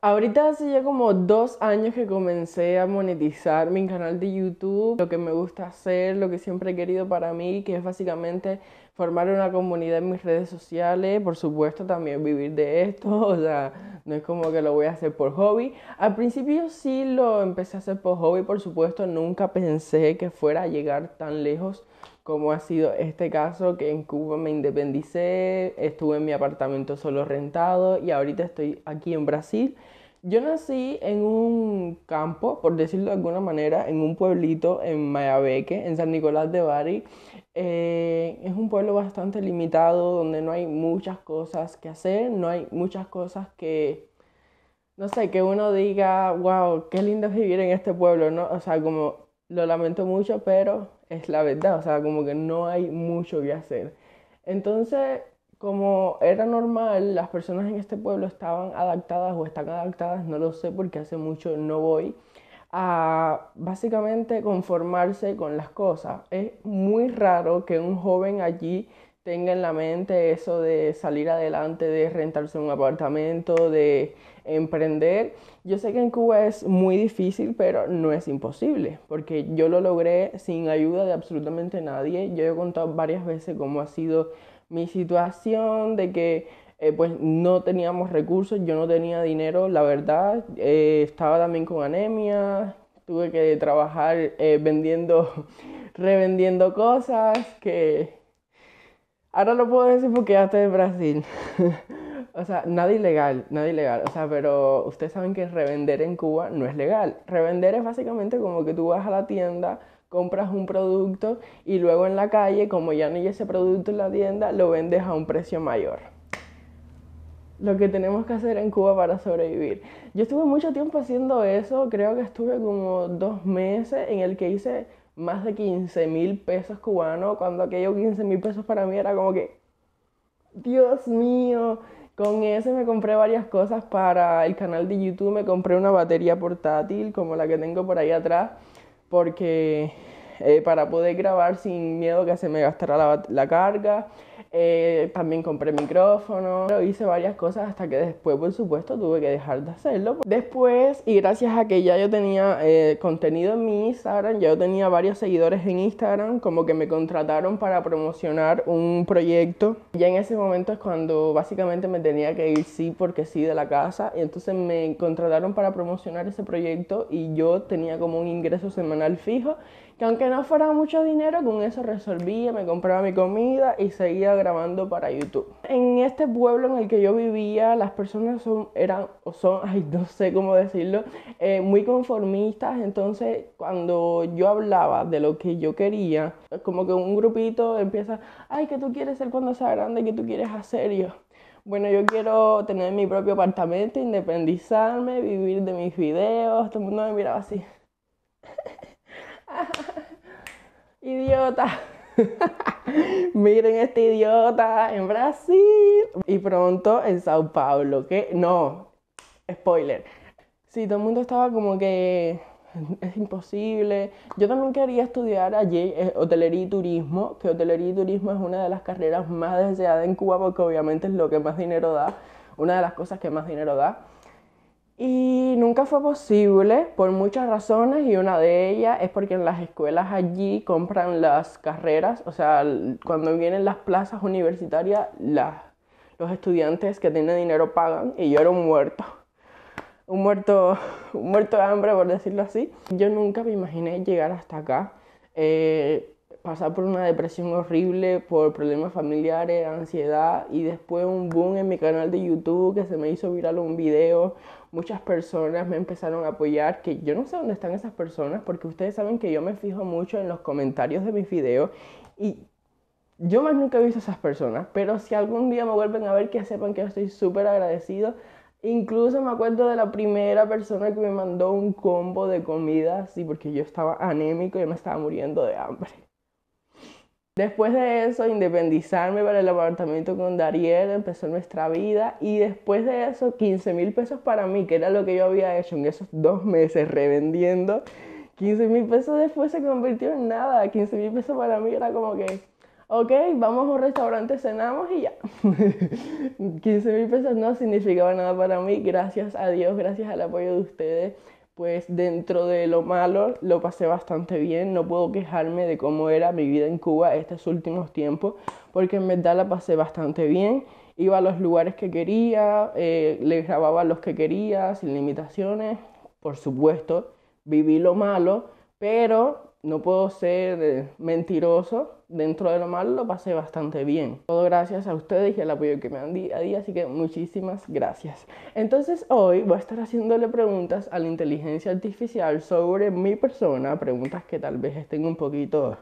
Ahorita hace ya como 2 años que comencé a monetizar mi canal de YouTube, lo que me gusta hacer, lo que siempre he querido para mí, que es básicamente formar una comunidad en mis redes sociales, por supuesto también vivir de esto, o sea, no es como que lo voy a hacer por hobby. Al principio sí lo empecé a hacer por hobby, por supuesto, nunca pensé que fuera a llegar tan lejos como ha sido este caso, que en Cuba me independicé, estuve en mi apartamento solo rentado y ahorita estoy aquí en Brasil. Yo nací en un campo, por decirlo de alguna manera, en un pueblito en Mayabeque, en San Nicolás de Bari. Es un pueblo bastante limitado donde no hay muchas cosas que hacer, no hay muchas cosas que, no sé, que uno diga, wow, qué lindo es vivir en este pueblo, ¿no? O sea, como lo lamento mucho, pero es la verdad, o sea, como que no hay mucho que hacer. Entonces, como era normal, las personas en este pueblo estaban adaptadas o están adaptadas, no lo sé porque hace mucho no voy, a básicamente conformarse con las cosas. Es muy raro que un joven allí tenga en la mente eso de salir adelante, de rentarse un apartamento, de emprender. Yo sé que en Cuba es muy difícil, pero no es imposible, porque yo lo logré sin ayuda de absolutamente nadie. Yo he contado varias veces cómo ha sido mi situación, de que pues no teníamos recursos, yo no tenía dinero, la verdad, estaba también con anemia, tuve que trabajar vendiendo, revendiendo cosas que ahora lo puedo decir porque ya estoy en Brasil. O sea, nada ilegal, nada ilegal. O sea, pero ustedes saben que revender en Cuba no es legal. Revender es básicamente como que tú vas a la tienda, compras un producto y luego en la calle, como ya no hay ese producto en la tienda, lo vendes a un precio mayor. Lo que tenemos que hacer en Cuba para sobrevivir. Yo estuve mucho tiempo haciendo eso, creo que estuve como 2 meses en el que hice más de 15.000 pesos cubanos, cuando aquellos 15.000 pesos para mí era como que, Dios mío, con ese me compré varias cosas para el canal de YouTube, me compré una batería portátil como la que tengo por ahí atrás, porque para poder grabar sin miedo que se me gastara la carga. También compré micrófono, hice varias cosas hasta que después, por supuesto, tuve que dejar de hacerlo. Después, y gracias a que ya yo tenía contenido en mi Instagram, ya yo tenía varios seguidores en Instagram, como que me contrataron para promocionar un proyecto. Ya en ese momento es cuando básicamente me tenía que ir sí porque sí de la casa, y entonces me contrataron para promocionar ese proyecto y yo tenía como un ingreso semanal fijo, que aunque no fuera mucho dinero, con eso resolvía, me compraba mi comida y seguía grabando para YouTube. En este pueblo en el que yo vivía, las personas eran, o son, ay, no sé cómo decirlo, muy conformistas. Entonces, cuando yo hablaba de lo que yo quería, como que un grupito empieza, ay, ¿qué tú quieres ser cuando seas grande? ¿Qué tú quieres hacer? Y yo, bueno, yo quiero tener mi propio apartamento, independizarme, vivir de mis videos. Todo el mundo me miraba así, idiota. Miren este idiota en Brasil. Y pronto en Sao Paulo, que no, spoiler. Sí, todo el mundo estaba como que es imposible. Yo también quería estudiar allí hotelería y turismo, que hotelería y turismo es una de las carreras más deseadas en Cuba porque obviamente es lo que más dinero da, una de las cosas que más dinero da. Y nunca fue posible por muchas razones y una de ellas es porque en las escuelas allí compran las carreras, o sea, cuando vienen las plazas universitarias, los estudiantes que tienen dinero pagan y yo era un muerto, un muerto de hambre por decirlo así. Yo nunca me imaginé llegar hasta acá, pasar por una depresión horrible, por problemas familiares, ansiedad y después un boom en mi canal de YouTube que se me hizo viral un video. Muchas personas me empezaron a apoyar, que yo no sé dónde están esas personas porque ustedes saben que yo me fijo mucho en los comentarios de mis videos y yo más nunca he visto a esas personas, pero si algún día me vuelven a ver, que sepan que yo estoy súper agradecido. Incluso me acuerdo de la primera persona que me mandó un combo de comida, sí, porque yo estaba anémico y me estaba muriendo de hambre. Después de eso, independizarme para el apartamento con Dariel, empezó nuestra vida y después de eso, 15.000 pesos para mí, que era lo que yo había hecho en esos 2 meses revendiendo. 15.000 pesos después se convirtió en nada. 15.000 pesos para mí era como que, ok, vamos a un restaurante, cenamos y ya. 15.000 pesos no significaba nada para mí, gracias a Dios, gracias al apoyo de ustedes. Pues dentro de lo malo lo pasé bastante bien, no puedo quejarme de cómo era mi vida en Cuba estos últimos tiempos, porque en verdad la pasé bastante bien, iba a los lugares que quería, le grababa los que quería, sin limitaciones, por supuesto, viví lo malo, pero no puedo ser mentiroso, dentro de lo malo lo pasé bastante bien. Todo gracias a ustedes y al apoyo que me dan día a día, así que muchísimas gracias. Entonces hoy voy a estar haciéndole preguntas a la inteligencia artificial sobre mi persona, preguntas que tal vez estén un poquito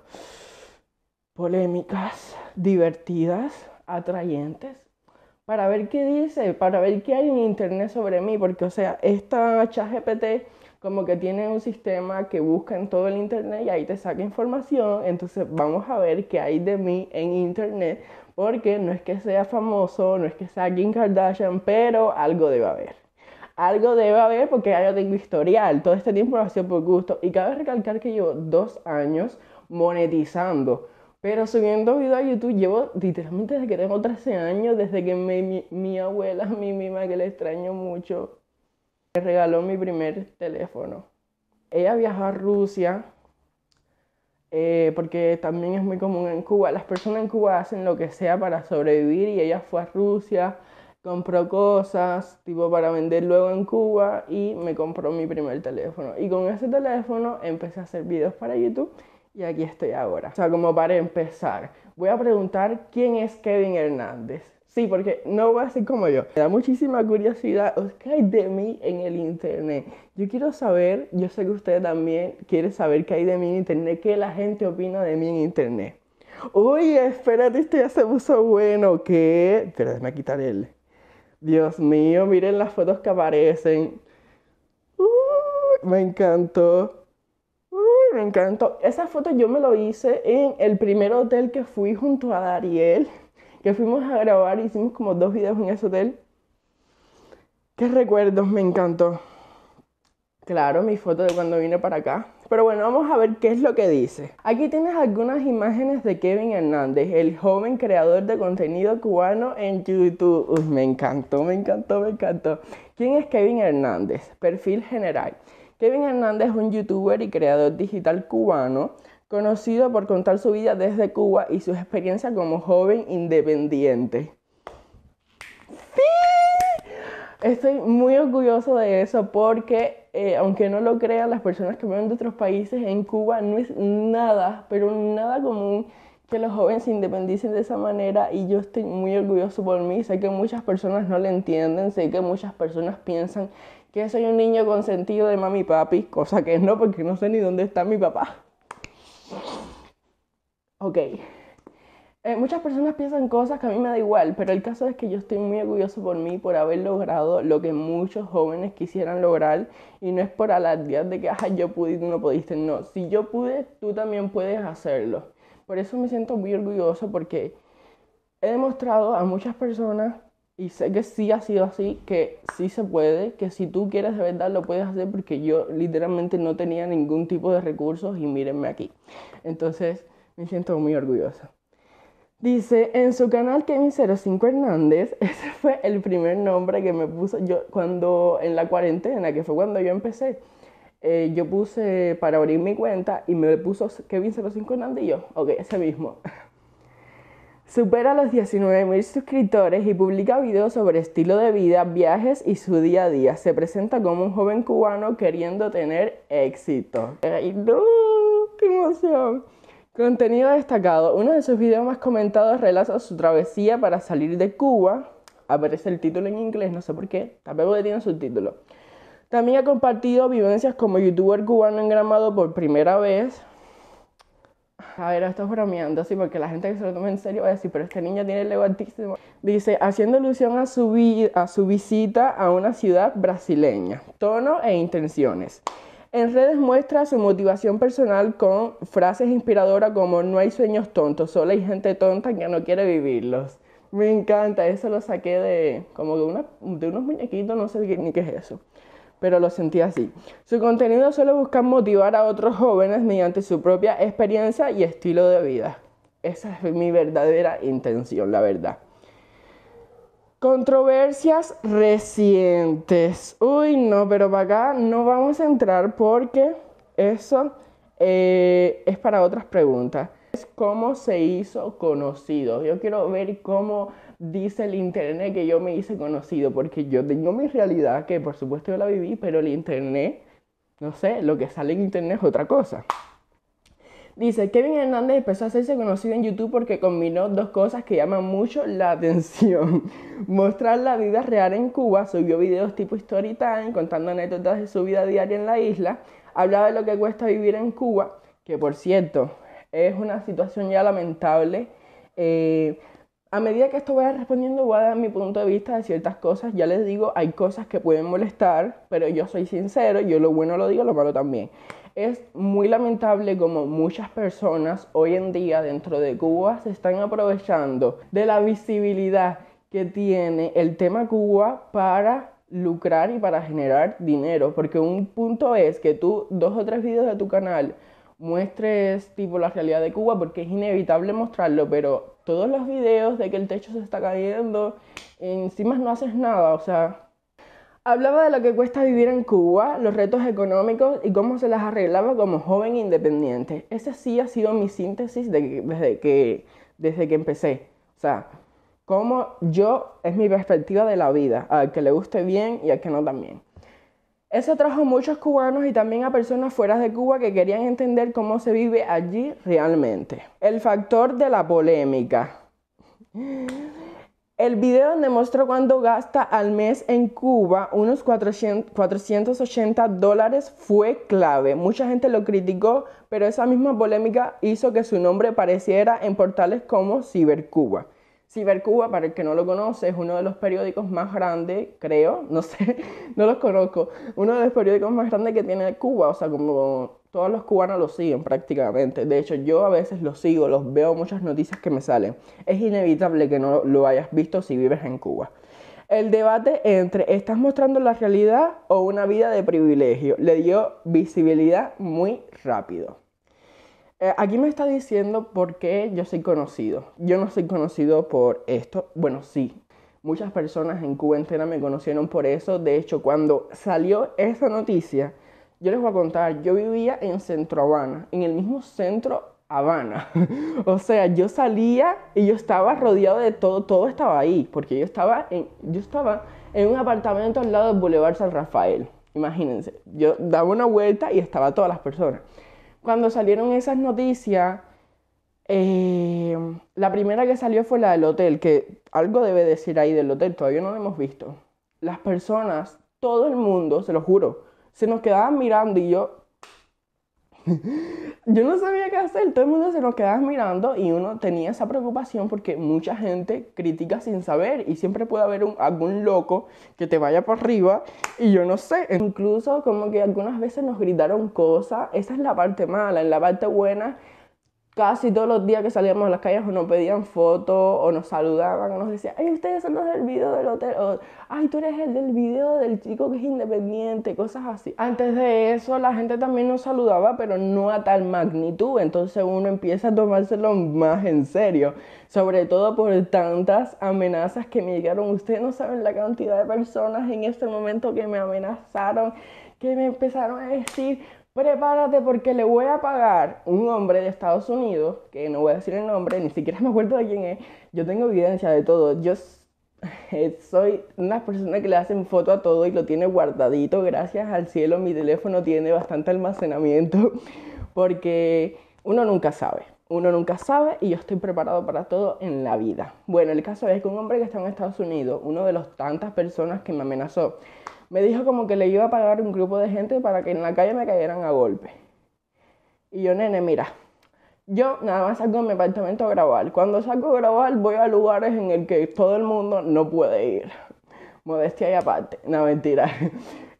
polémicas, divertidas, atrayentes, para ver qué dice, para ver qué hay en internet sobre mí, porque o sea, esta ChatGPT como que tiene un sistema que busca en todo el internet y ahí te saca información, entonces vamos a ver qué hay de mí en internet, porque no es que sea famoso, no es que sea Kim Kardashian, pero algo debe haber. Algo debe haber porque ya yo tengo historial, todo este tiempo lo hacía por gusto y cabe recalcar que llevo 2 años monetizando. Pero subiendo videos a YouTube llevo literalmente desde que tengo 13 años, desde que mi abuela, mi mamá, que le extraño mucho, me regaló mi primer teléfono. Ella viajó a Rusia, porque también es muy común en Cuba. Las personas en Cuba hacen lo que sea para sobrevivir y ella fue a Rusia, compró cosas tipo para vender luego en Cuba y me compró mi primer teléfono. Y con ese teléfono empecé a hacer videos para YouTube y aquí estoy ahora. O sea, como para empezar, voy a preguntar quién es Kevin Hernández. Sí, porque no voy a ser como yo. Me da muchísima curiosidad, ¿qué hay de mí en el internet? Yo quiero saber, yo sé que usted también quiere saber qué hay de mí en internet, qué la gente opina de mí en internet. Uy, espérate, esto ya se puso bueno, ¿qué? Pero déjame quitar el... Dios mío, miren las fotos que aparecen. Me encantó. Me encantó. Esa foto yo me lo hice en el primer hotel que fui junto a Dariel, que fuimos a grabar, hicimos como 2 videos en ese hotel. Qué recuerdos, me encantó. Claro, mi foto de cuando vine para acá. Pero bueno, vamos a ver qué es lo que dice. Aquí tienes algunas imágenes de Kevin Hernández, el joven creador de contenido cubano en YouTube. Uy, me encantó, me encantó, me encantó. ¿Quién es Kevin Hernández? Perfil general. Kevin Hernández es un youtuber y creador digital cubano, conocido por contar su vida desde Cuba y sus experiencias como joven independiente. Estoy muy orgulloso de eso porque, aunque no lo crean las personas que viven de otros países, en Cuba no es nada, pero nada común que los jóvenes se independicen de esa manera y yo estoy muy orgulloso por mí. Sé que muchas personas no lo entienden, sé que muchas personas piensan que soy un niño consentido de mami y papi, cosa que no, porque no sé ni dónde está mi papá. Ok. Muchas personas piensan cosas que a mí me da igual, pero el caso es que yo estoy muy orgulloso por mí, por haber logrado lo que muchos jóvenes quisieran lograr, y no es por alardear de que yo pude y tú no pudiste, no, si yo pude, tú también puedes hacerlo. Por eso me siento muy orgulloso porque he demostrado a muchas personas, y sé que sí ha sido así, que sí se puede, que si tú quieres de verdad lo puedes hacer, porque yo literalmente no tenía ningún tipo de recursos y mírenme aquí. Entonces me siento muy orgullosa. Dice, en su canal Kevin05 Hernández, ese fue el primer nombre que me puso yo cuando en la cuarentena, que fue cuando yo empecé. Yo puse para abrir mi cuenta y me puso Kevin05 Hernández y yo, ok, ese mismo. Supera los 19.000 suscriptores y publica videos sobre estilo de vida, viajes y su día a día. Se presenta como un joven cubano queriendo tener éxito. ¡Ay, no! ¡Qué emoción! Contenido destacado. Uno de sus videos más comentados relata su travesía para salir de Cuba. Aparece el título en inglés, no sé por qué. Tampoco tiene subtítulo. También ha compartido vivencias como youtuber cubano en Gramado por primera vez. A ver, esto es bromeando, sí, porque la gente que se lo toma en serio va a decir, pero este niño tiene el ego altísimo. Dice, haciendo alusión a su visita a una ciudad brasileña. Tono e intenciones. En redes muestra su motivación personal con frases inspiradoras como no hay sueños tontos, solo hay gente tonta que no quiere vivirlos. Me encanta, eso lo saqué de como de unos muñequitos, no sé ni qué es eso, pero lo sentí así. Su contenido suele buscar motivar a otros jóvenes mediante su propia experiencia y estilo de vida. Esa es mi verdadera intención, la verdad. Controversias recientes. Uy, no, pero para acá no vamos a entrar porque eso es para otras preguntas. ¿Cómo se hizo conocido? Yo quiero ver cómo dice el internet que yo me hice conocido, porque yo tengo mi realidad, que por supuesto yo la viví, pero el internet, no sé, lo que sale en internet es otra cosa. Dice, Kevin Hernández empezó a hacerse conocido en YouTube porque combinó dos cosas que llaman mucho la atención. Mostrar la vida real en Cuba, subió videos tipo Storytime, contando anécdotas de su vida diaria en la isla. Hablaba de lo que cuesta vivir en Cuba, que por cierto, es una situación ya lamentable. A medida que esto vaya respondiendo, voy a dar mi punto de vista de ciertas cosas. Ya les digo, hay cosas que pueden molestar, pero yo soy sincero, yo lo bueno lo digo, lo malo también. Es muy lamentable como muchas personas hoy en día dentro de Cuba se están aprovechando de la visibilidad que tiene el tema Cuba para lucrar y para generar dinero. Porque un punto es que tú 2 o 3 videos de tu canal muestres tipo la realidad de Cuba, porque es inevitable mostrarlo, pero todos los videos de que el techo se está cayendo, encima no haces nada, o sea... Hablaba de lo que cuesta vivir en Cuba, los retos económicos y cómo se las arreglaba como joven independiente. Esa sí ha sido mi síntesis desde que empecé. O sea, es mi perspectiva de la vida, al que le guste bien y al que no también. Eso trajo a muchos cubanos y también a personas fuera de Cuba que querían entender cómo se vive allí realmente. El factor de la polémica. El video demostró cuánto gasta al mes en Cuba, unos $480 fue clave. Mucha gente lo criticó, pero esa misma polémica hizo que su nombre apareciera en portales como Cibercuba. Cibercuba, para el que no lo conoce, es uno de los periódicos más grandes, creo, no sé, no los conozco, uno de los periódicos más grandes que tiene Cuba, o sea, como todos los cubanos lo siguen prácticamente. De hecho, yo a veces los sigo, los veo muchas noticias que me salen. Es inevitable que no lo hayas visto si vives en Cuba. El debate entre ¿estás mostrando la realidad o una vida de privilegio? Le dio visibilidad muy rápido. Aquí me está diciendo por qué yo soy conocido. Yo no soy conocido por esto. Bueno, sí. Muchas personas en Cuba entera me conocieron por eso. De hecho, cuando salió esa noticia, yo les voy a contar, yo vivía en Centro Habana, en el mismo centro Habana. O sea, yo salía y yo estaba rodeado de todo estaba ahí, porque yo estaba en un apartamento al lado del Boulevard San Rafael. Imagínense, yo daba una vuelta y estaba todas las personas. Cuando salieron esas noticias, la primera que salió fue la del hotel, que algo debe decir ahí del hotel, todavía no lo hemos visto. Las personas, todo el mundo, se lo juro, se nos quedaban mirando y yo no sabía qué hacer, todo el mundo se nos quedaba mirando y uno tenía esa preocupación porque mucha gente critica sin saber y siempre puede haber algún loco que te vaya por arriba y yo no sé. Incluso como que algunas veces nos gritaron cosas, esa es la parte mala. En la parte buena, casi todos los días que salíamos a las calles o nos pedían fotos o nos saludaban o nos decían, ay, ustedes son los del video del hotel, o ay, tú eres el del video del chico que es independiente, cosas así. Antes de eso la gente también nos saludaba, pero no a tal magnitud, entonces uno empieza a tomárselo más en serio, sobre todo por tantas amenazas que me llegaron. Ustedes no saben la cantidad de personas en este momento que me amenazaron, que me empezaron a decir, prepárate porque le voy a pagar un hombre de Estados Unidos, que no voy a decir el nombre, ni siquiera me acuerdo de quién es. Yo tengo evidencia de todo. Yo soy una persona que le hacen foto a todo y lo tiene guardadito. Gracias al cielo mi teléfono tiene bastante almacenamiento porque uno nunca sabe. Uno nunca sabe y yo estoy preparado para todo en la vida. Bueno, el caso es que un hombre que está en Estados Unidos, uno de las tantas personas que me amenazó, me dijo como que le iba a pagar un grupo de gente para que en la calle me cayeran a golpe. Y yo, nene, mira, yo nada más salgo de mi apartamento a grabar. Cuando salgo a grabar voy a lugares en el que todo el mundo no puede ir. Modestia y aparte, no, mentira.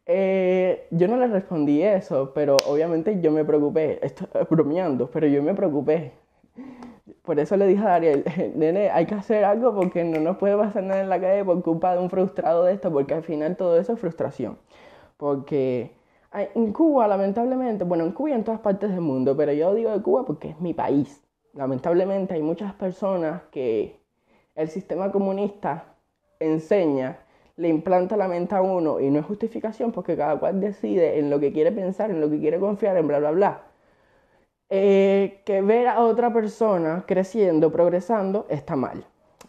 Yo no le respondí eso, pero obviamente yo me preocupé. Estoy bromeando, pero yo me preocupé. Por eso le dije a Dariel, nene, hay que hacer algo porque no nos puede pasar nada en la calle por culpa de un frustrado de esto, porque al final todo eso es frustración. Porque en Cuba, lamentablemente, bueno, en Cuba y en todas partes del mundo, pero yo digo de Cuba porque es mi país. lamentablemente hay muchas personas que el sistema comunista enseña, le implanta la mente a uno y no es justificación porque cada cual decide en lo que quiere pensar, en lo que quiere confiar, en bla, bla, bla. Que ver a otra persona creciendo, progresando, está mal.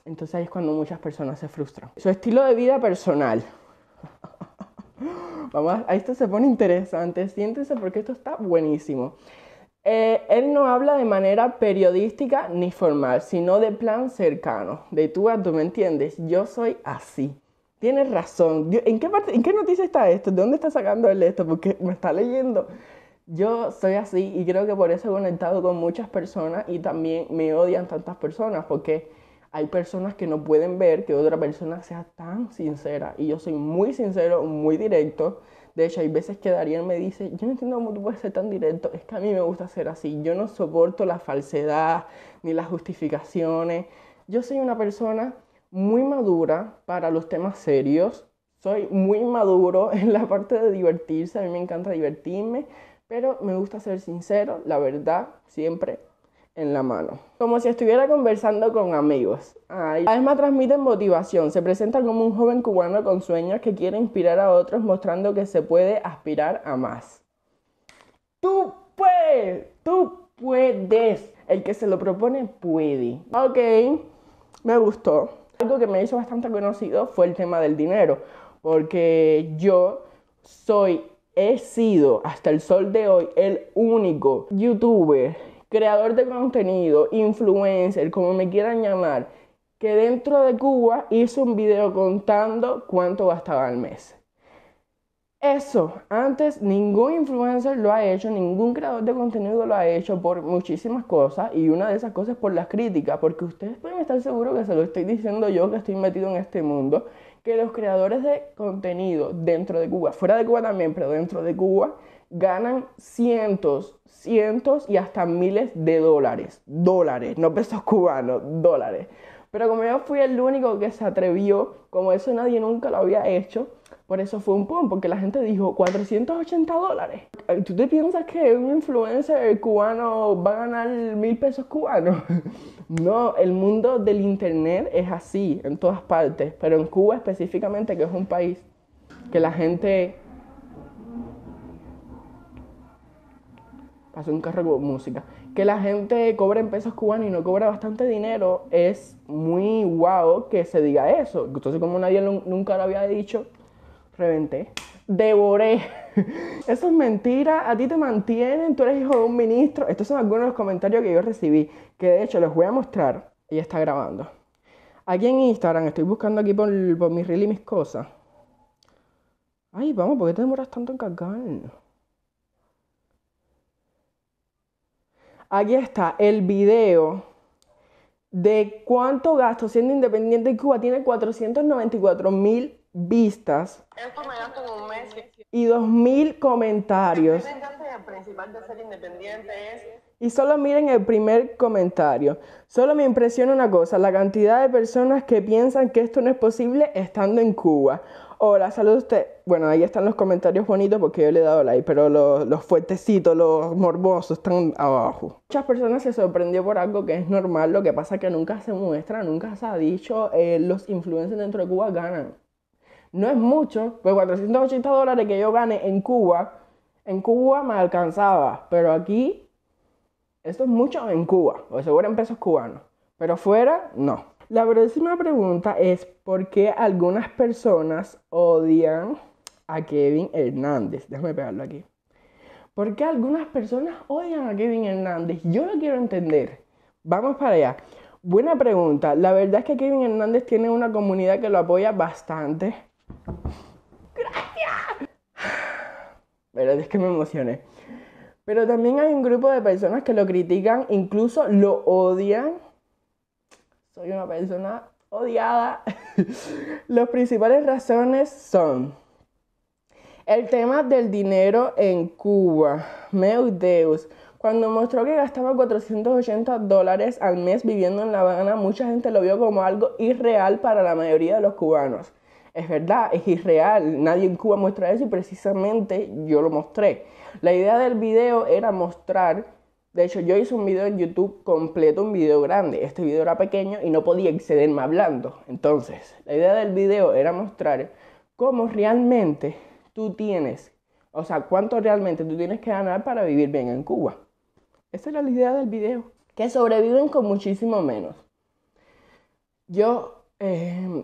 Entonces ahí es cuando muchas personas se frustran. Su estilo de vida personal. Vamos, a esto se pone interesante, siéntense porque esto está buenísimo. Él no habla de manera periodística ni formal, sino de plan cercano, de tú a tú, ¿me entiendes? Yo soy así. Tienes razón. ¿En qué noticia está esto? ¿De dónde está sacando él esto? Porque me está leyendo. Yo soy así y creo que por eso he conectado con muchas personas y también me odian tantas personas porque hay personas que no pueden ver que otra persona sea tan sincera y yo soy muy sincero, muy directo. De hecho, hay veces que Dariel me dice, yo no entiendo cómo tú puedes ser tan directo, es que a mí me gusta ser así, yo no soporto la falsedad ni las justificaciones. Yo soy una persona muy madura para los temas serios, soy muy maduro en la parte de divertirse, a mí me encanta divertirme, pero me gusta ser sincero, la verdad, siempre en la mano. Como si estuviera conversando con amigos. Además transmiten motivación, se presentan como un joven cubano con sueños que quiere inspirar a otros mostrando que se puede aspirar a más. Tú puedes. El que se lo propone puede. Ok, me gustó. Algo que me hizo bastante conocido fue el tema del dinero, porque he sido hasta el sol de hoy el único youtuber, creador de contenido, influencer, como me quieran llamar, que dentro de Cuba hizo un video contando cuánto gastaba al mes. Eso, antes ningún influencer lo ha hecho, ningún creador de contenido lo ha hecho por muchísimas cosas y una de esas cosas es por las críticas, porque ustedes pueden estar seguros que se lo estoy diciendo yo que estoy metido en este mundo, que los creadores de contenido dentro de Cuba, fuera de Cuba también, pero dentro de Cuba, ganan cientos y hasta miles de dólares, no pesos cubanos, dólares. Pero como yo fui el único que se atrevió, como eso nadie nunca lo había hecho, por eso fue un boom, porque la gente dijo $480. ¿Tú te piensas que un influencer cubano va a ganar 1,000 pesos cubanos? No, el mundo del internet es así en todas partes, pero en Cuba específicamente, que es un país que la gente... Pasó un carro con música. Que la gente cobra en pesos cubanos y no cobra bastante dinero, es muy guau que se diga eso. Entonces, como nadie nunca lo había dicho, reventé, devoré. Eso es mentira, a ti te mantienen, tú eres hijo de un ministro. Estos son algunos de los comentarios que yo recibí, que de hecho les voy a mostrar. Ella está grabando. Aquí en Instagram, estoy buscando aquí por mi reel y mis cosas. Ay, vamos, ¿por qué te demoras tanto en cargar? Aquí está el video de cuánto gasto siendo independiente en Cuba. Tiene 494,000 vistas. Esto me gasto en un mes. Y 2,000 comentarios. El principal de ser independiente es... Y solo miren el primer comentario. Solo me impresiona una cosa, la cantidad de personas que piensan que esto no es posible estando en Cuba. Hola, saludos a usted. Bueno, ahí están los comentarios bonitos porque yo le he dado like, pero los fuertecitos, los morbosos están abajo. Muchas personas se sorprendió por algo que es normal, lo que pasa es que nunca se muestra, nunca se ha dicho, los influencers dentro de Cuba ganan. No es mucho, pues $480 que yo gane en Cuba me alcanzaba, pero aquí, esto es mucho en Cuba, o seguro en pesos cubanos, pero fuera, no. La próxima pregunta es, ¿por qué algunas personas odian a Kevin Hernández? Déjame pegarlo aquí. ¿Por qué algunas personas odian a Kevin Hernández? Yo lo quiero entender. Vamos para allá. Buena pregunta. La verdad es que Kevin Hernández tiene una comunidad que lo apoya bastante. ¡Gracias! Pero es que me emocioné. Pero también hay un grupo de personas que lo critican, incluso lo odian. Soy una persona odiada. Las principales razones son el tema del dinero en Cuba. Meu Deus. Cuando mostró que gastaba $480 al mes viviendo en La Habana, mucha gente lo vio como algo irreal para la mayoría de los cubanos. Es verdad, es irreal. Nadie en Cuba muestra eso y precisamente yo lo mostré. La idea del video era mostrar De hecho, yo hice un video en YouTube completo, un video grande. Este video era pequeño y no podía excederme hablando. Entonces, la idea del video era mostrar cómo realmente tú tienes, o sea, cuánto realmente tú tienes que ganar para vivir bien en Cuba. Esa era la idea del video. Que sobreviven con muchísimo menos. Yo,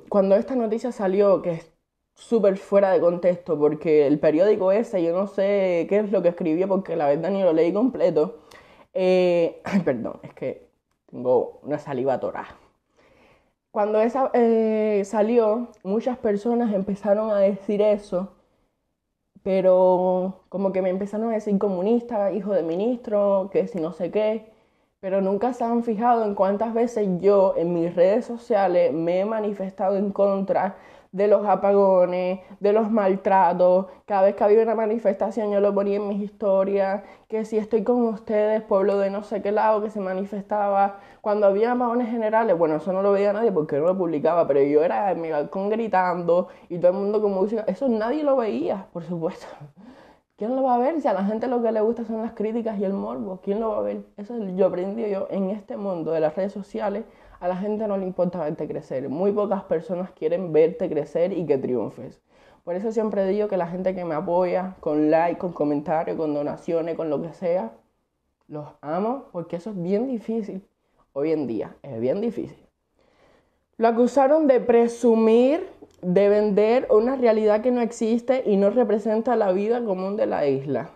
cuando esta noticia salió, que es súper fuera de contexto, porque el periódico ese, yo no sé qué es lo que escribió, porque la verdad ni lo leí completo. Ay, perdón, es que tengo una saliva atorada. Cuando esa salió, muchas personas empezaron a decir eso, pero como que me empezaron a decir comunista, hijo de ministro, que si no sé qué, pero nunca se han fijado en cuántas veces yo en mis redes sociales me he manifestado en contra de los apagones, de los maltratos. Cada vez que había una manifestación yo lo ponía en mis historias, que si estoy con ustedes, pueblo de no sé qué lado que se manifestaba. Cuando había apagones generales, bueno, eso no lo veía nadie porque no lo publicaba, pero yo era en mi balcón gritando y todo el mundo con música, eso nadie lo veía, por supuesto. ¿Quién lo va a ver? Si a la gente lo que le gusta son las críticas y el morbo, ¿quién lo va a ver? Eso yo aprendí yo en este mundo de las redes sociales. A la gente no le importa verte crecer. Muy pocas personas quieren verte crecer y que triunfes. Por eso siempre digo que la gente que me apoya con like, con comentarios, con donaciones, con lo que sea, los amo porque eso es bien difícil. Hoy en día es bien difícil. Lo acusaron de presumir, de vender una realidad que no existe y no representa la vida común de la isla.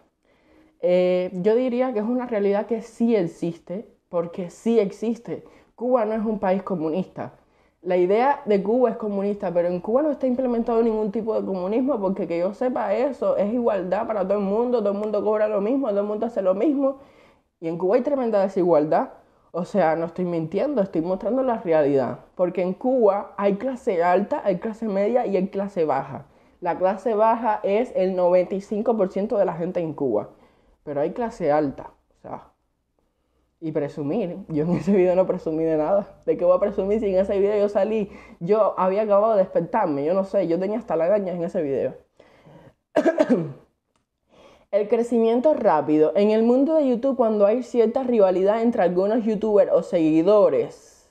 Yo diría que es una realidad que sí existe, porque sí existe. Cuba no es un país comunista. La idea de Cuba es comunista, pero en Cuba no está implementado ningún tipo de comunismo, porque que yo sepa eso, es igualdad para todo el mundo cobra lo mismo, todo el mundo hace lo mismo. Y en Cuba hay tremenda desigualdad. O sea, no estoy mintiendo, estoy mostrando la realidad. Porque en Cuba hay clase alta, hay clase media y hay clase baja. La clase baja es el 95% de la gente en Cuba. Pero hay clase alta. O sea, y presumir. Yo en ese video no presumí de nada. ¿De qué voy a presumir si en ese video yo salí? Yo había acabado de despertarme, yo no sé, yo tenía hasta lagañas en ese video. El crecimiento rápido. En el mundo de YouTube, cuando hay cierta rivalidad entre algunos youtubers o seguidores,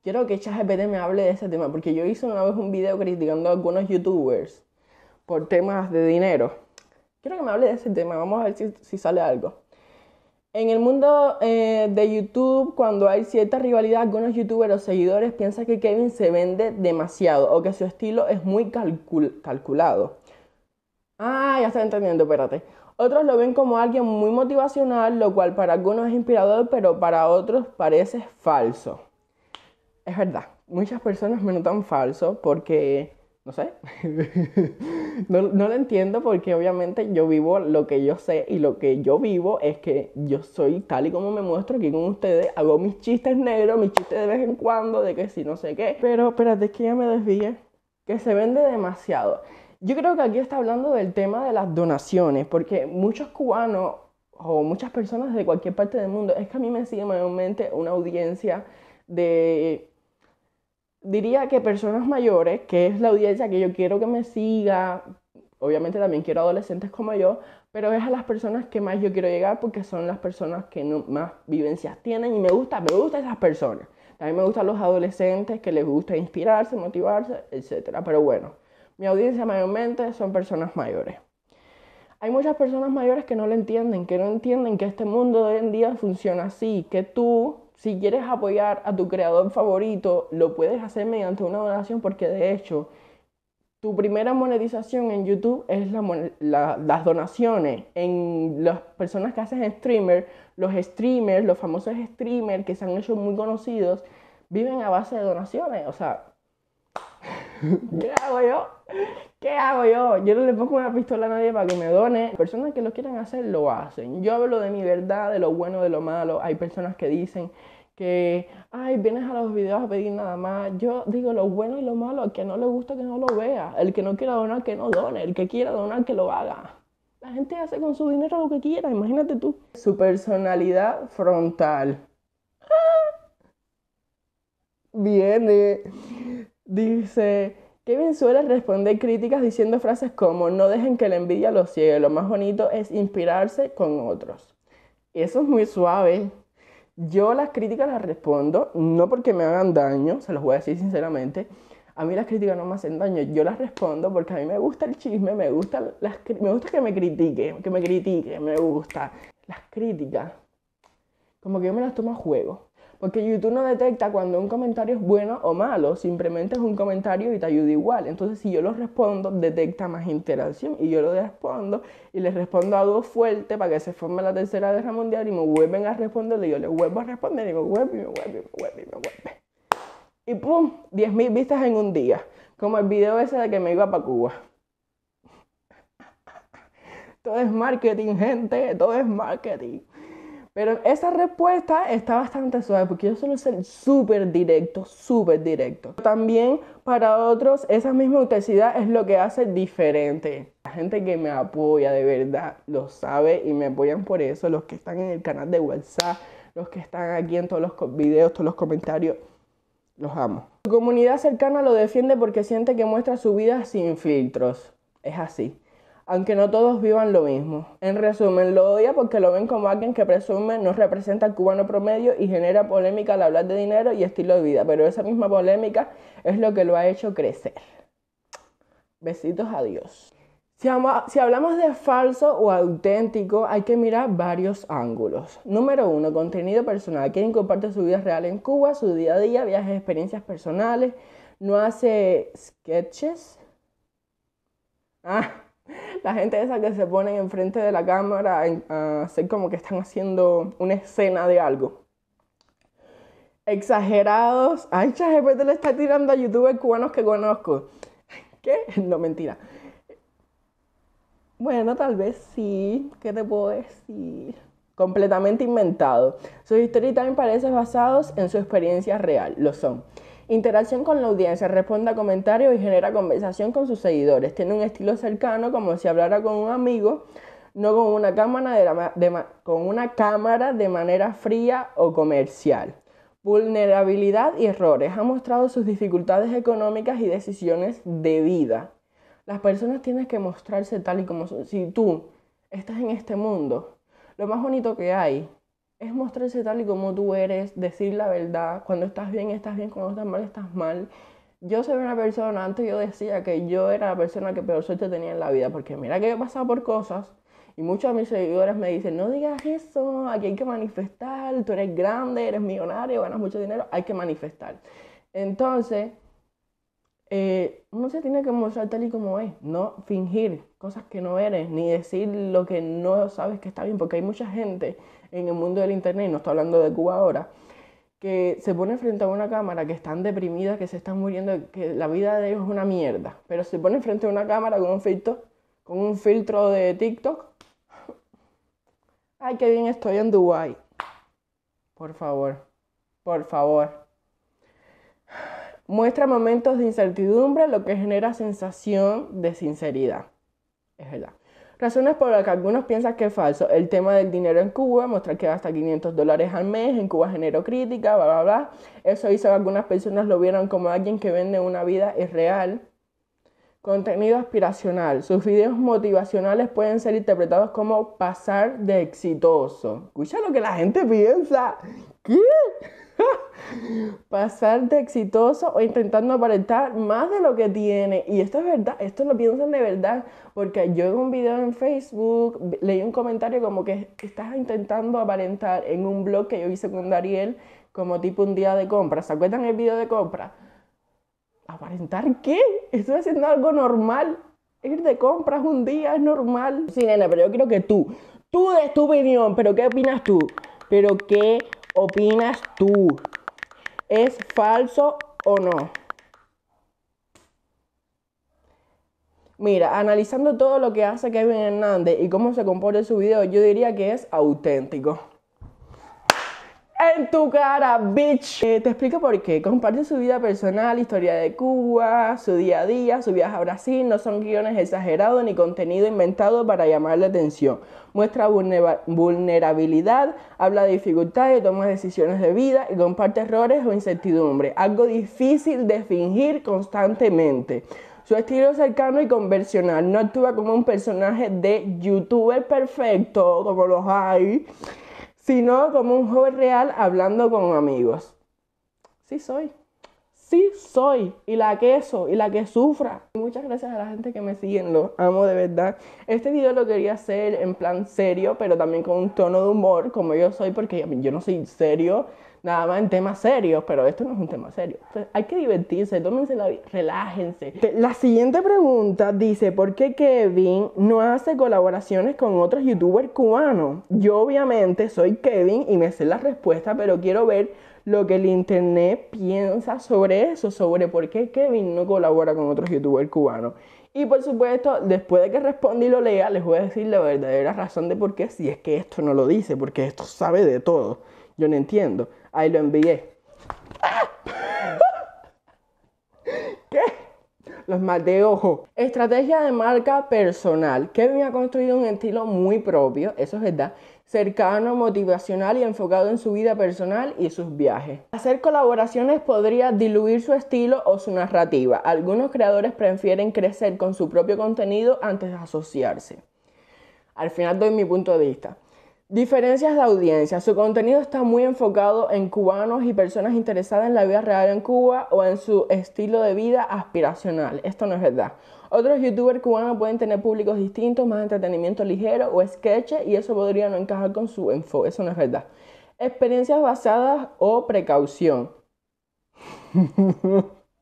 quiero que ChatGPT me hable de ese tema, porque yo hice una vez un video criticando a algunos youtubers por temas de dinero. Quiero que me hable de ese tema, vamos a ver si sale algo. En el mundo de YouTube, cuando hay cierta rivalidad, algunos youtubers o seguidores piensan que Kevin se vende demasiado o que su estilo es muy calculado. Ah, ya estoy entendiendo, espérate. Otros lo ven como alguien muy motivacional, lo cual para algunos es inspirador, pero para otros parece falso. Es verdad, muchas personas me notan falso porque, no sé, no lo entiendo porque obviamente yo vivo lo que yo sé y lo que yo vivo es que yo soy tal y como me muestro aquí con ustedes, hago mis chistes negros, mis chistes de vez en cuando, de que si no sé qué, pero espérate, es que ya me desvié, que se vende demasiado. Yo creo que aquí está hablando del tema de las donaciones, porque muchos cubanos o muchas personas de cualquier parte del mundo, es que a mí me sigue mayormente una audiencia de, diría que personas mayores, que es la audiencia que yo quiero que me siga. Obviamente también quiero adolescentes como yo, pero es a las personas que más yo quiero llegar porque son las personas que más vivencias tienen y me gustan esas personas. También me gustan los adolescentes que les gusta inspirarse, motivarse, etc. Pero bueno, mi audiencia mayormente son personas mayores. Hay muchas personas mayores que no lo entienden, que no entienden que este mundo de hoy en día funciona así, que tú, si quieres apoyar a tu creador favorito, lo puedes hacer mediante una donación porque de hecho, tu primera monetización en YouTube es las donaciones. En las personas que hacen streamers, los famosos streamers que se han hecho muy conocidos, viven a base de donaciones. O sea, ¿qué hago yo? ¿Qué hago yo? Yo no le pongo una pistola a nadie para que me done. Personas que lo quieran hacer, lo hacen. Yo hablo de mi verdad, de lo bueno, de lo malo. Hay personas que dicen que, ay, vienes a los videos a pedir nada más. Yo digo lo bueno y lo malo. Al que no le gusta, que no lo vea. El que no quiera donar, que no done. El que quiera donar, que lo haga. La gente hace con su dinero lo que quiera, imagínate tú. Su personalidad frontal. Viene, dice, Kevin suele responder críticas diciendo frases como no dejen que la envidia los ciegue, lo más bonito es inspirarse con otros. Eso es muy suave. Yo las críticas las respondo, no porque me hagan daño, se los voy a decir sinceramente. A mí las críticas no me hacen daño, yo las respondo porque a mí me gusta el chisme, me gusta que me critiquen, me gusta. Las críticas, como que yo me las tomo a juego. Porque YouTube no detecta cuando un comentario es bueno o malo, simplemente es un comentario y te ayuda igual. Entonces, si yo lo respondo, detecta más interacción y yo lo respondo y les respondo algo fuerte para que se forme la tercera guerra mundial y me vuelven a responder y yo les vuelvo a responder y me vuelve y me vuelve y me vuelve y me vuelve. Y pum, 10.000 vistas en un día, como el video ese de que me iba para Cuba. Todo es marketing, gente, todo es marketing. Pero esa respuesta está bastante suave porque yo suelo ser súper directo, súper directo. También para otros esa misma autenticidad es lo que hace diferente. La gente que me apoya de verdad lo sabe y me apoyan por eso. Los que están en el canal de WhatsApp, los que están aquí en todos los videos, todos los comentarios, los amo. Su comunidad cercana lo defiende porque siente que muestra su vida sin filtros. Es así. Aunque no todos vivan lo mismo. En resumen, lo odia porque lo ven como alguien que presume no representa al cubano promedio y genera polémica al hablar de dinero y estilo de vida, pero esa misma polémica es lo que lo ha hecho crecer. Besitos, adiós. Si hablamos de falso o auténtico, hay que mirar varios ángulos. Número 1, contenido personal. Quien comparte su vida real en Cuba, su día a día, viajes, experiencias personales, no hace sketches. La gente esa que se pone enfrente de la cámara a hacer como que están haciendo una escena de algo. Exagerados. Ay, ChatGPT le está tirando a youtubers cubanos que conozco. ¿Qué? No, mentira. Bueno, tal vez sí. ¿Qué te puedo decir? Completamente inventado. Sus historias también parecen basados en su experiencia real. Lo son. Interacción con la audiencia, responde a comentarios y genera conversación con sus seguidores. Tiene un estilo cercano, como si hablara con un amigo, no con una cámara de manera fría o comercial. Vulnerabilidad y errores. Ha mostrado sus dificultades económicas y decisiones de vida. Las personas tienen que mostrarse tal y como son. Si tú estás en este mundo, lo más bonito que hay es mostrarse tal y como tú eres, decir la verdad. Cuando estás bien, cuando estás mal, estás mal. Yo soy una persona, antes yo decía que yo era la persona que peor suerte tenía en la vida, porque mira que he pasado por cosas y muchos de mis seguidores me dicen, no digas eso, aquí hay que manifestar, tú eres grande, eres millonario, ganas mucho dinero, hay que manifestar. Entonces, uno se tiene que mostrar tal y como es, no fingir cosas que no eres, ni decir lo que no sabes que está bien, porque hay mucha gente en el mundo del internet, y no estoy hablando de Cuba ahora, que se pone frente a una cámara, que están deprimidas, que se están muriendo, que la vida de ellos es una mierda, pero se pone frente a una cámara con un filtro de TikTok. Ay, qué bien estoy en Dubái. Por favor, por favor. Muestra momentos de incertidumbre, lo que genera sensación de sinceridad. Es verdad. Razones por las que algunos piensan que es falso. El tema del dinero en Cuba, mostrar que gasta $500 al mes, en Cuba generó crítica, bla, bla, bla. Eso hizo que algunas personas lo vieran como alguien que vende una vida irreal. Contenido aspiracional. Sus videos motivacionales pueden ser interpretados como pasar de exitoso. Escucha lo que la gente piensa. ¿Qué? Pasar de exitoso o intentando aparentar más de lo que tiene. Y esto es verdad, esto lo piensan de verdad, porque yo en un video en Facebook leí un comentario como que estás intentando aparentar en un blog que yo hice con Dariel como tipo un día de compra. ¿Se acuerdan el video de compra? ¿Aparentar qué? Estoy haciendo algo normal. Ir de compras un día es normal. Sí, nena, pero yo quiero que tú des tu opinión. ¿Pero qué opinas tú? ¿Pero qué opinas tú? ¿Es falso o no? Mira, analizando todo lo que hace Kevin Hernández y cómo se compone su video, yo diría que es auténtico. En tu cara, bitch. Te explico por qué. Comparte su vida personal, historia de Cuba, su día a día, su viaje a Brasil. No son guiones exagerados ni contenido inventado para llamar la atención. Muestra vulnerabilidad, habla de dificultades, toma decisiones de vida y comparte errores o incertidumbre. Algo difícil de fingir constantemente. Su estilo es cercano y convencional. No actúa como un personaje de youtuber perfecto, como los hay, sino como un joven real hablando con amigos. Sí soy. Sí soy. Y la queso, y la que sufra. Muchas gracias a la gente que me siguen, los amo de verdad. Este video lo quería hacer en plan serio, pero también con un tono de humor, como yo soy, porque yo no soy serio, nada más en temas serios, pero esto no es un tema serio. Entonces, hay que divertirse, tómense la vida, relájense. La siguiente pregunta dice, ¿por qué Kevin no hace colaboraciones con otros youtubers cubanos? Yo obviamente soy Kevin y me sé la respuesta, pero quiero ver lo que el internet piensa sobre eso, sobre por qué Kevin no colabora con otros youtubers cubanos. Y por supuesto, después de que responda y lo lea, les voy a decir la verdadera razón de por qué, si es que esto no lo dice, porque esto sabe de todo. Yo no entiendo. Ahí lo envié. ¿Qué? Los mal de ojo. Estrategia de marca personal. Kevin ha construido un estilo muy propio, eso es verdad, cercano, motivacional y enfocado en su vida personal y sus viajes. Hacer colaboraciones podría diluir su estilo o su narrativa. Algunos creadores prefieren crecer con su propio contenido antes de asociarse. Al final doy mi punto de vista. Diferencias de audiencia. Su contenido está muy enfocado en cubanos y personas interesadas en la vida real en Cuba o en su estilo de vida aspiracional. Esto no es verdad. Otros youtubers cubanos pueden tener públicos distintos, más entretenimiento ligero o sketches, y eso podría no encajar con su enfoque. Eso no es verdad. Experiencias basadas o precaución.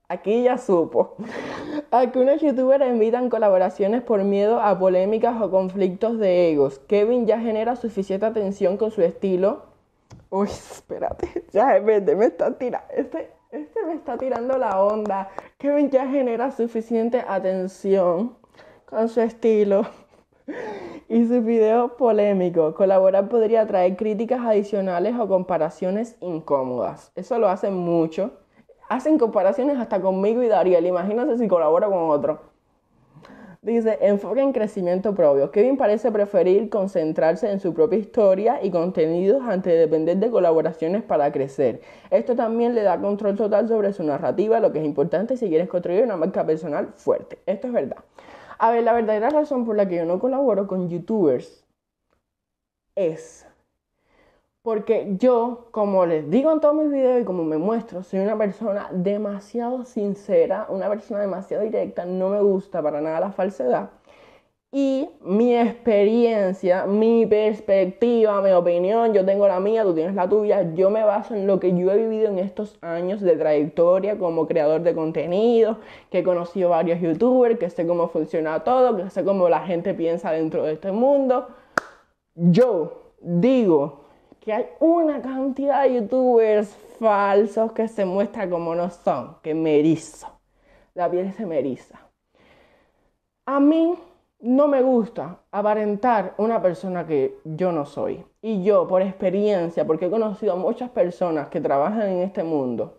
Aquí ya supo. Algunos youtubers evitan colaboraciones por miedo a polémicas o conflictos de egos. Kevin ya genera suficiente atención con su estilo. Uy, espérate, ya me está tirando. Este me está tirando la onda. Kevin ya genera suficiente atención con su estilo y sus videos polémicos. Colaborar podría traer críticas adicionales o comparaciones incómodas. Eso lo hacen mucho. Hacen comparaciones hasta conmigo y Dariel. Imagínense si colabora con otro. Dice, enfoque en crecimiento propio. Kevin parece preferir concentrarse en su propia historia y contenidos antes de depender de colaboraciones para crecer. Esto también le da control total sobre su narrativa, lo que es importante si quieres construir una marca personal fuerte. Esto es verdad. A ver, la verdadera razón por la que yo no colaboro con youtubers es porque yo, como les digo en todos mis videos y como me muestro, soy una persona demasiado sincera, una persona demasiado directa, no me gusta para nada la falsedad. Y mi experiencia, mi perspectiva, mi opinión, yo tengo la mía, tú tienes la tuya, yo me baso en lo que yo he vivido en estos años de trayectoria como creador de contenido, que he conocido varios youtubers, que sé cómo funciona todo, que sé cómo la gente piensa dentro de este mundo. Yo digo que hay una cantidad de youtubers falsos que se muestran como no son, que me erizo, la piel se me eriza. A mí no me gusta aparentar una persona que yo no soy. Y yo, por experiencia, porque he conocido a muchas personas que trabajan en este mundo,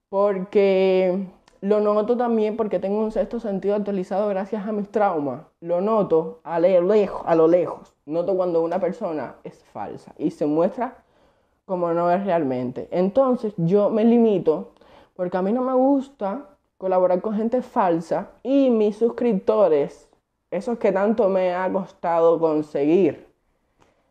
porque lo noto también porque tengo un sexto sentido actualizado gracias a mis traumas. Lo noto a lo lejos. Noto cuando una persona es falsa y se muestra como no es realmente. Entonces yo me limito porque a mí no me gusta colaborar con gente falsa y mis suscriptores, esos que tanto me ha costado conseguir,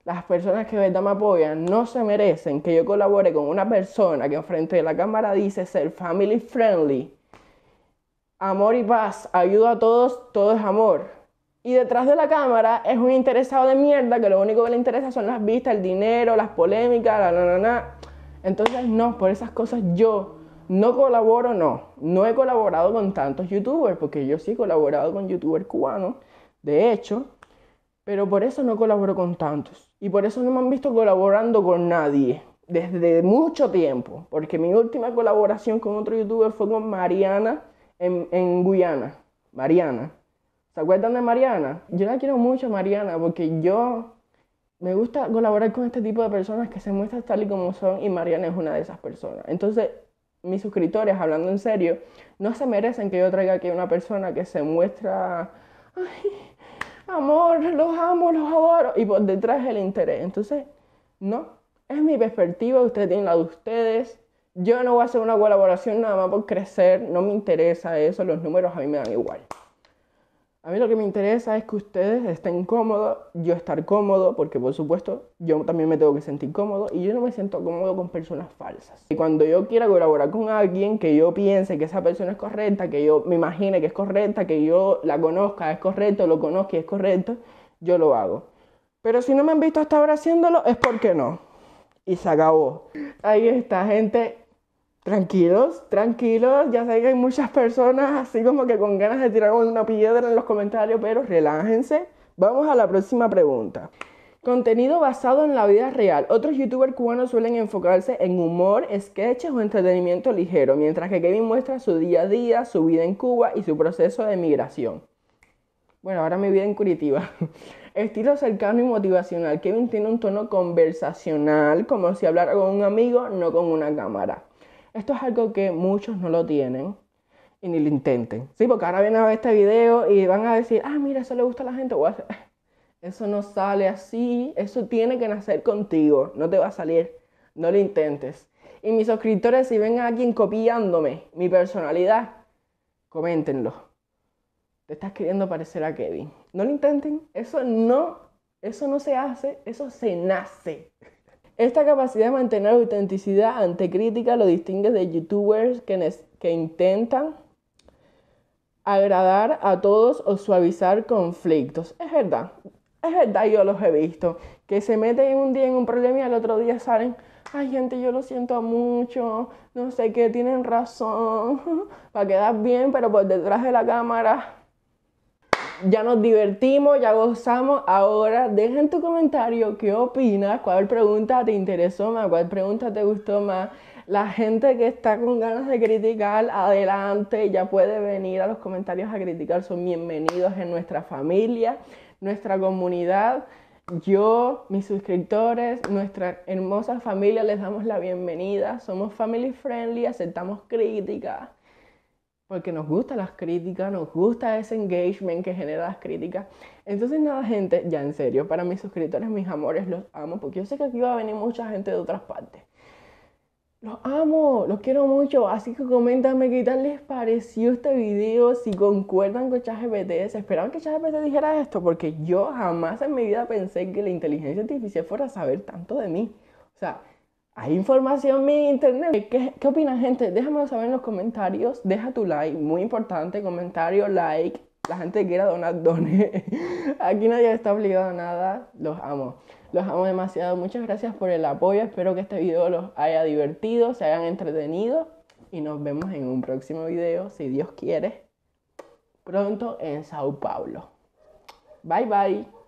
las personas que de verdad me apoyan, no se merecen que yo colabore con una persona que enfrente de la cámara dice ser family friendly, amor y paz, ayuda a todos, todo es amor. Y detrás de la cámara es un interesado de mierda que lo único que le interesa son las vistas, el dinero, las polémicas, Entonces no, por esas cosas yo no colaboro, no he colaborado con tantos youtubers, porque yo sí he colaborado con youtubers cubanos, de hecho, pero por eso no colaboro con tantos. Y por eso no me han visto colaborando con nadie desde mucho tiempo, porque mi última colaboración con otro youtuber fue con Mariana en Guyana. Mariana. ¿Se acuerdan de Mariana? Yo la quiero mucho, Mariana, porque yo Me gusta colaborar con este tipo de personas que se muestran tal y como son y Mariana es una de esas personas. Entonces, mis suscriptores, hablando en serio, no se merecen que yo traiga aquí a una persona que se muestra, ay, amor, los amo, los adoro, y por detrás el interés. Entonces, no, es mi perspectiva, ustedes tienen la de ustedes. Yo no voy a hacer una colaboración nada más por crecer, no me interesa eso, los números a mí me dan igual. A mí lo que me interesa es que ustedes estén cómodos, yo estar cómodo, porque por supuesto yo también me tengo que sentir cómodo y yo no me siento cómodo con personas falsas. Y cuando yo quiera colaborar con alguien que yo piense que esa persona es correcta, que yo me imagine que es correcta, que yo la conozca, es correcto, lo conozca y es correcto, yo lo hago. Pero si no me han visto hasta ahora haciéndolo, es porque no. Y se acabó. Ahí está, gente. Tranquilos, tranquilos, ya sé que hay muchas personas así como que con ganas de tirar una piedra en los comentarios, pero relájense. Vamos a la próxima pregunta. Contenido basado en la vida real. Otros youtubers cubanos suelen enfocarse en humor, sketches o entretenimiento ligero, mientras que Kevin muestra su día a día, su vida en Cuba y su proceso de migración. Bueno, ahora mi vida en Curitiba. Estilo cercano y motivacional. Kevin tiene un tono conversacional, como si hablara con un amigo, no con una cámara. Esto es algo que muchos no lo tienen y ni lo intenten. Sí, porque ahora vienen a ver este video y van a decir, ah, mira, eso le gusta a la gente. Eso no sale así, eso tiene que nacer contigo, no te va a salir, no lo intentes. Y mis suscriptores, si ven a alguien copiándome mi personalidad, coméntenlo. Te estás queriendo parecer a Kevin. No lo intenten, eso no se hace, eso se nace. Esta capacidad de mantener autenticidad ante crítica lo distingue de youtubers que intentan agradar a todos o suavizar conflictos. Es verdad, yo los he visto, que se meten un día en un problema y al otro día salen, ay gente, yo lo siento mucho, no sé qué, tienen razón, para quedar bien, pero por detrás de la cámara ya nos divertimos, ya gozamos. Ahora deja en tu comentario qué opinas, cuál pregunta te interesó más, cuál pregunta te gustó más. La gente que está con ganas de criticar, adelante, ya puede venir a los comentarios a criticar, son bienvenidos en nuestra familia, nuestra comunidad. Yo, mis suscriptores, nuestra hermosa familia les damos la bienvenida. Somos family friendly, aceptamos críticas porque nos gustan las críticas, nos gusta ese engagement que genera las críticas. Entonces nada, gente, ya en serio, para mis suscriptores, mis amores, los amo, porque yo sé que aquí va a venir mucha gente de otras partes. Los amo, los quiero mucho, así que coméntame qué tal les pareció este video, si concuerdan con ChatGPT, ¿se esperaban que ChatGPT dijera esto? Porque yo jamás en mi vida pensé que la inteligencia artificial fuera a saber tanto de mí. O sea, hay información en internet. ¿Qué opinan, gente? Déjamelo saber en los comentarios. Deja tu like, muy importante. Comentario, like. La gente que quiera donar, done. Aquí nadie está obligado a nada. Los amo. Los amo demasiado. Muchas gracias por el apoyo. Espero que este video los haya divertido, se hayan entretenido. Y nos vemos en un próximo video, si Dios quiere, pronto en Sao Paulo. Bye, bye.